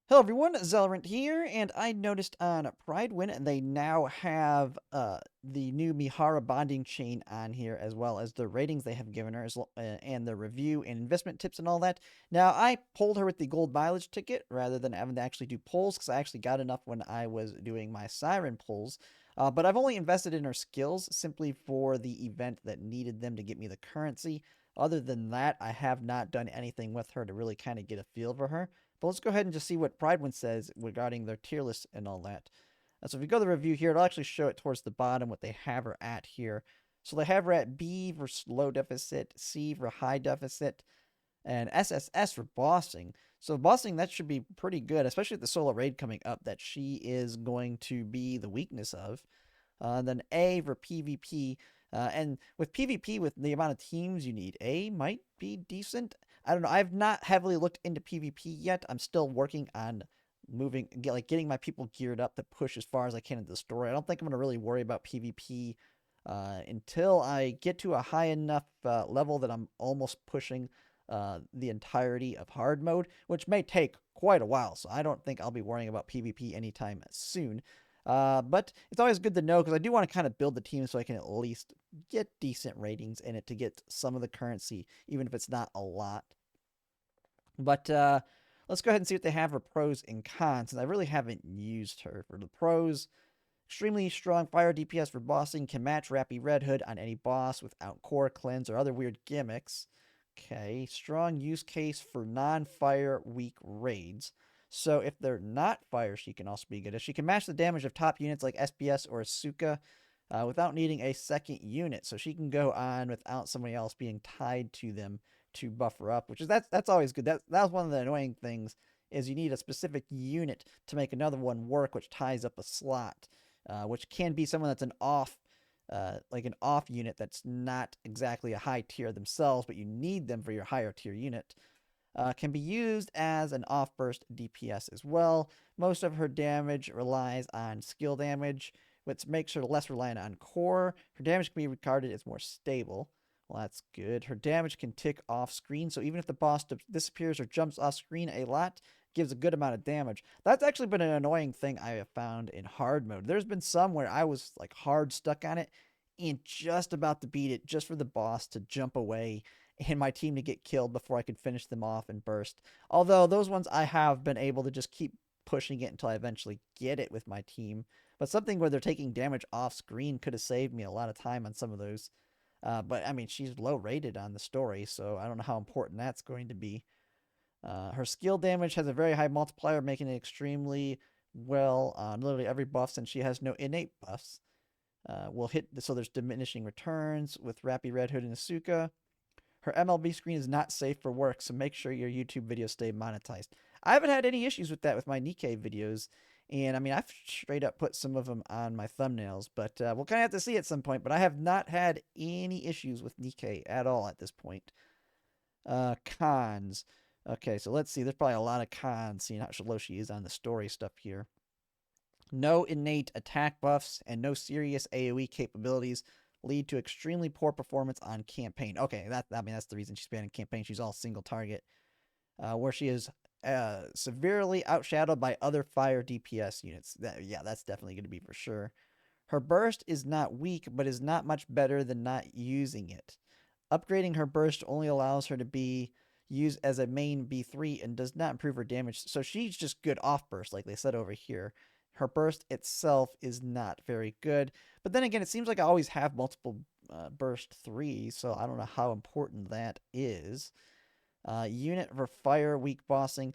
Hello everyone, Zelrant here, and I noticed on Prydwen they now have the new Mihara bonding chain on here, as well as the ratings they have given her, and the review and investment tips and all that. Now, I pulled her with the gold mileage ticket rather than having to actually do pulls, because I actually got enough when I was doing my Siren pulls. But I've only invested in her skills simply for the event that needed them to get me the currency. Other than that, I have not done anything with her to really kind of get a feel for her. But let's go ahead and just see what Prydwens says regarding their tier list and all that. So if we go to the review here, it'll actually show it towards the bottom what they have her at here. So they have her at B for low deficit, C for high deficit, and SSS for bossing. So bossing, that should be pretty good, especially with the solo raid coming up that she is going to be the weakness of. Then A for PvP. And with PvP, with the amount of teams you need, A might be decent. I don't know. I've not heavily looked into PvP yet. I'm still working on getting my people geared up to push as far as I can into the story. I don't think I'm gonna really worry about PvP until I get to a high enough level that I'm almost pushing the entirety of hard mode, which may take quite a while. So I don't think I'll be worrying about PvP anytime soon. But it's always good to know because I do want to kind of build the team so I can at least get decent ratings in it to get some of the currency, even if it's not a lot. But let's go ahead and see what they have for pros and cons. And I really haven't used her for the pros. Extremely strong fire DPS for bossing, can match Rappy Red Hood on any boss without core cleanse or other weird gimmicks. Okay, strong use case for non-fire weak raids. So if they're not fire, she can also be good. If she can match the damage of top units like SPS or Asuka without needing a second unit, so she can go on without somebody else being tied to them to buffer up, which is that's always good. That was one of the annoying things is you need a specific unit to make another one work, which ties up a slot, which can be someone that's like an off unit that's not exactly a high tier themselves, but you need them for your higher tier unit. Can be used as an off burst DPS as well. Most of her damage relies on skill damage, which makes her less reliant on core. Her damage can be regarded as more stable. Well, that's good. Her damage can tick off screen, so even if the boss disappears or jumps off screen a lot, gives a good amount of damage. That's actually been an annoying thing I have found in hard mode. There's been some where I was like hard stuck on it and just about to beat it just for the boss to jump away and my team to get killed before I could finish them off and burst. Although those ones I have been able to just keep pushing it until I eventually get it with my team. But something where they're taking damage off screen could have saved me a lot of time on some of those. But I mean, she's low rated on the story, so I don't know how important that's going to be. Her skill damage has a very high multiplier, making it extremely well on literally every buff since she has no innate buffs. Will hit, so there's diminishing returns with Rappy Red Hood and Asuka. Her MLB screen is not safe for work, so make sure your YouTube videos stay monetized. I haven't had any issues with that with my Nikke videos, and I mean, I've straight up put some of them on my thumbnails, but we'll kind of have to see at some point. But I have not had any issues with Nikke at all at this point. Cons. Okay, so let's see. There's probably a lot of cons, seeing how low she is on the story stuff here. No innate attack buffs and no serious AoE capabilities lead to extremely poor performance on campaign. Okay, I mean that's the reason she's banning campaign. She's all single target, where she is severely outshadowed by other fire DPS units. Yeah, that's definitely going to be for sure. Her burst is not weak, but is not much better than not using it. Upgrading her burst only allows her to be used as a main B3 and does not improve her damage. So she's just good off burst, like they said over here. Her burst itself is not very good. But then again, it seems like I always have multiple burst 3, so I don't know how important that is. Unit for fire weak bossing.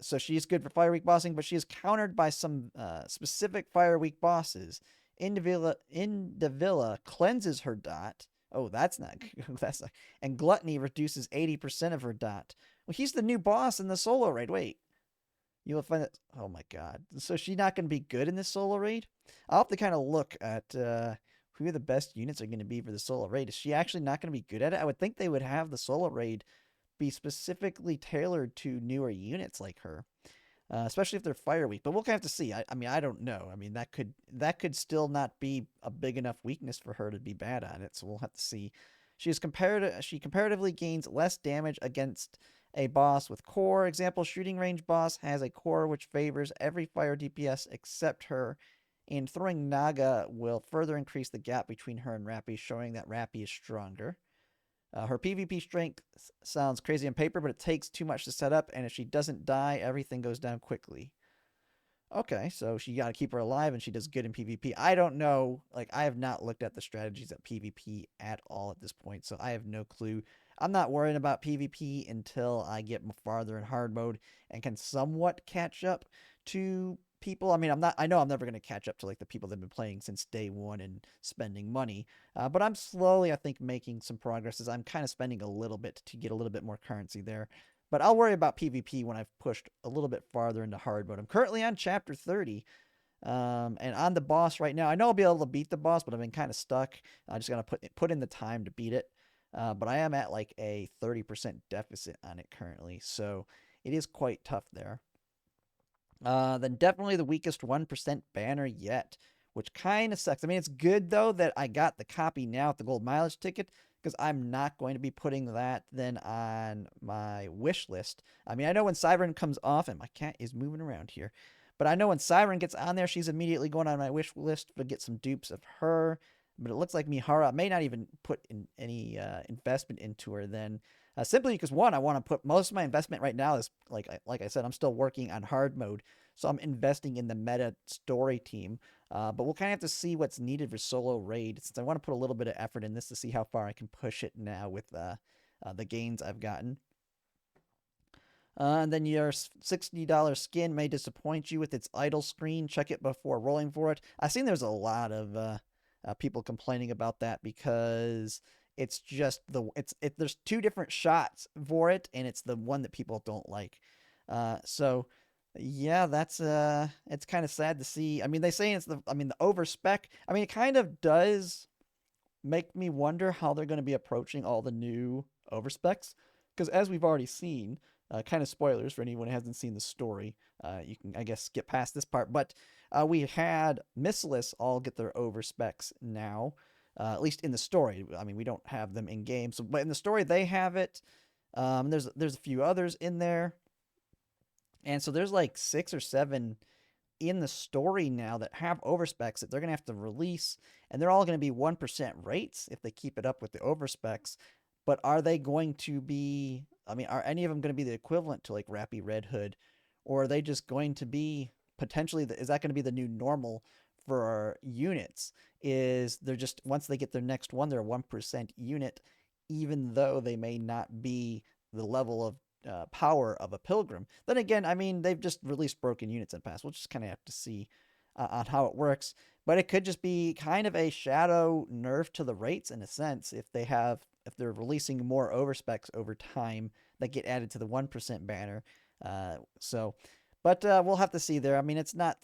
So she's good for fire weak bossing, but she is countered by some specific fire weak bosses. Indivilla cleanses her dot. Oh, that's not good. That's not, and Gluttony reduces 80% of her dot. Well, he's the new boss in the solo raid. Wait, you will find that. Oh my god. So she's not going to be good in this solo raid? I'll have to kind of look at who the best units are going to be for the solo raid. Is she actually not going to be good at it? I would think they would have the solo raid be specifically tailored to newer units like her, especially if they're fire weak. But we'll kind of have to see. I mean, I don't know. I mean, that could still not be a big enough weakness for her to be bad on it. So we'll have to see. She comparatively gains less damage against a boss with core. Example, shooting range boss has a core which favors every fire DPS except her. And throwing Naga will further increase the gap between her and Rappy, showing that Rappy is stronger. Her PvP strength sounds crazy on paper, but it takes too much to set up, and if she doesn't die, everything goes down quickly. Okay, so she got to keep her alive, and she does good in PvP. I don't know. Like, I have not looked at the strategies at PvP at all at this point, so I have no clue. I'm not worrying about PvP until I get farther in hard mode and can somewhat catch up to people. I mean, I'm not. I know I'm never going to catch up to like the people that have been playing since day one and spending money. But I'm slowly, I think, making some progress as I'm kind of spending a little bit to get a little bit more currency there. But I'll worry about PvP when I've pushed a little bit farther into hard mode. I'm currently on chapter 30, and on the boss right now. I know I'll be able to beat the boss, but I've been kind of stuck. I just gotta put in the time to beat it. But I am at like a 30% deficit on it currently, so it is quite tough there. Then definitely the weakest 1% banner yet, which kind of sucks. I mean, it's good though that I got the copy now with the gold mileage ticket because I'm not going to be putting that then on my wish list. I mean, I know when Siren comes off, and my cat is moving around here, but I know when Siren gets on there, she's immediately going on my wish list to get some dupes of her. But it looks like Mihara may not even put in any investment into her then. Simply because one, I want to put most of my investment right now is like I said, I'm still working on hard mode, so I'm investing in the meta story team. But we'll kind of have to see what's needed for solo raid, since I want to put a little bit of effort in this to see how far I can push it now with the gains I've gotten. And then your $60 skin may disappoint you with its idle screen. Check it before rolling for it. I've seen there's a lot of people complaining about that because it's just there's two different shots for it, and it's the one that people don't like. So yeah, that's it's kind of sad to see. I mean, they say it's the overspec. I mean, it kind of does make me wonder how they're going to be approaching all the new overspecs, because as we've already seen, kind of spoilers for anyone who hasn't seen the story. You can, I guess, skip past this part, but we had Missless all get their overspecs now, at least in the story. I mean, we don't have them in game, so but in the story they have it. There's a few others in there, and so there's like 6 or 7 in the story now that have overspecs that they're going to have to release, and they're all going to be 1% rates if they keep it up with the overspecs. But are they going to be, I mean, are any of them going to be the equivalent to like Rappy Red Hood, or are they just going to be potentially, is that going to be the new normal for our units? Is they're just, once they get their next one, they're a 1% unit, even though they may not be the level of power of a pilgrim. Then again, I mean, they've just released broken units in the past. We'll just kind of have to see on how it works. But it could just be kind of a shadow nerf to the rates in a sense if they're releasing more overspecs over time that get added to the 1% banner. But we'll have to see there. I mean, it's not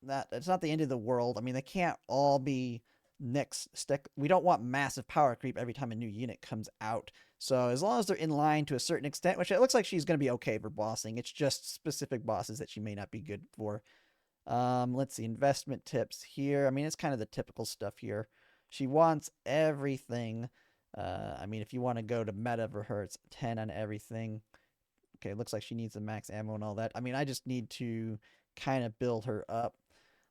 the end of the world. I mean, they can't all be next stick. We don't want massive power creep every time a new unit comes out. So as long as they're in line to a certain extent, which it looks like she's going to be okay for bossing, it's just specific bosses that she may not be good for. Let's see, investment tips here. I mean, it's kind of the typical stuff here. She wants everything. I mean, if you want to go to meta for her, it's 10 on everything. Okay, looks like she needs the max ammo and all that. I mean, I just need to kind of build her up.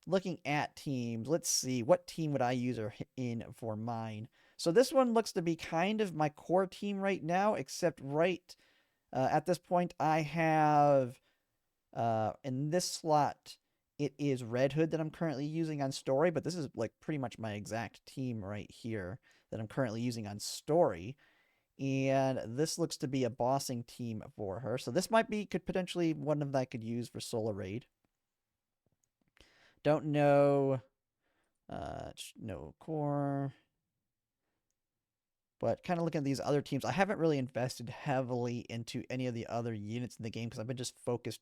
Looking at teams, let's see, what team would I use her in for mine? So this one looks to be kind of my core team right now, except right at this point I have in this slot it is Red Hood that I'm currently using on story, but this is like pretty much my exact team right here that I'm currently using on story. And this looks to be a bossing team for her. So this could potentially one of that I could use for solo raid. Don't know. No core. But kind of looking at these other teams, I haven't really invested heavily into any of the other units in the game because I've been just focused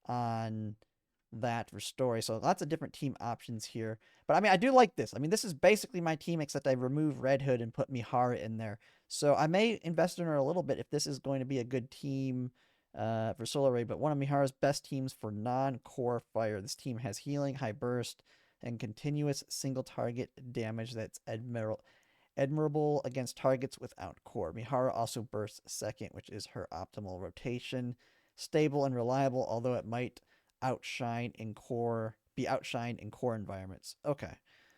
on that for story. So lots of different team options here. But I mean, I do like this. I mean, this is basically my team, except I remove Red Hood and put Mihara in there. So I may invest in her a little bit if this is going to be a good team for solo raid. But one of Mihara's best teams for non-core fire. This team has healing, high burst, and continuous single target damage that's admirable against targets without core. Mihara also bursts second, which is her optimal rotation. Stable and reliable, although it might be outshined in core environments. Okay.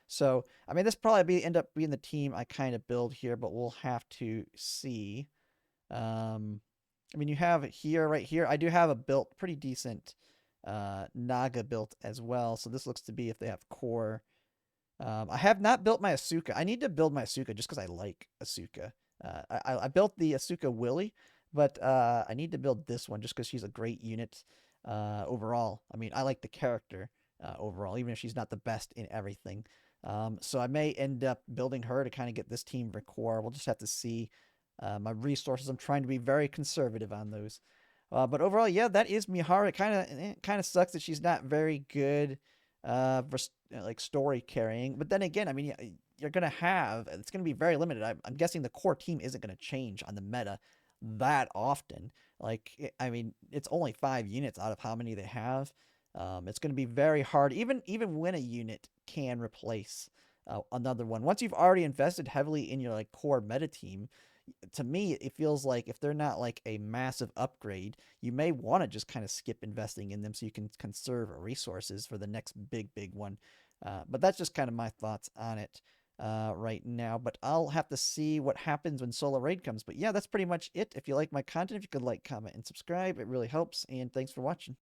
So, I mean, this probably end up being the team I kind of build here, but we'll have to see. I mean, you have here, right here, I do have a built, pretty decent Naga built as well. So this looks to be if they have core. I have not built my Asuka. I need to build my Asuka just because I like Asuka. I built the Asuka Willy, but I need to build this one just because she's a great unit overall. I mean, I like the character overall, even if she's not the best in everything. So I may end up building her to kind of get this team for core. We'll just have to see my resources. I'm trying to be very conservative on those. But overall, yeah, that is Mihara. It kind of sucks that she's not very good for like story carrying. But then again, I mean, you're gonna have it's gonna be very limited. I'm guessing the core team isn't gonna change on the meta that often. Like, I mean, it's only 5 units out of how many they have. It's going to be very hard, even when a unit can replace another one. Once you've already invested heavily in your like core meta team, to me it feels like if they're not like a massive upgrade, you may want to just kind of skip investing in them so you can conserve resources for the next big one. But that's just kind of my thoughts on it right now. But I'll have to see what happens when Solo Raid comes. But yeah, that's pretty much it. If you like my content, if you could like, comment, and subscribe, it really helps. And thanks for watching.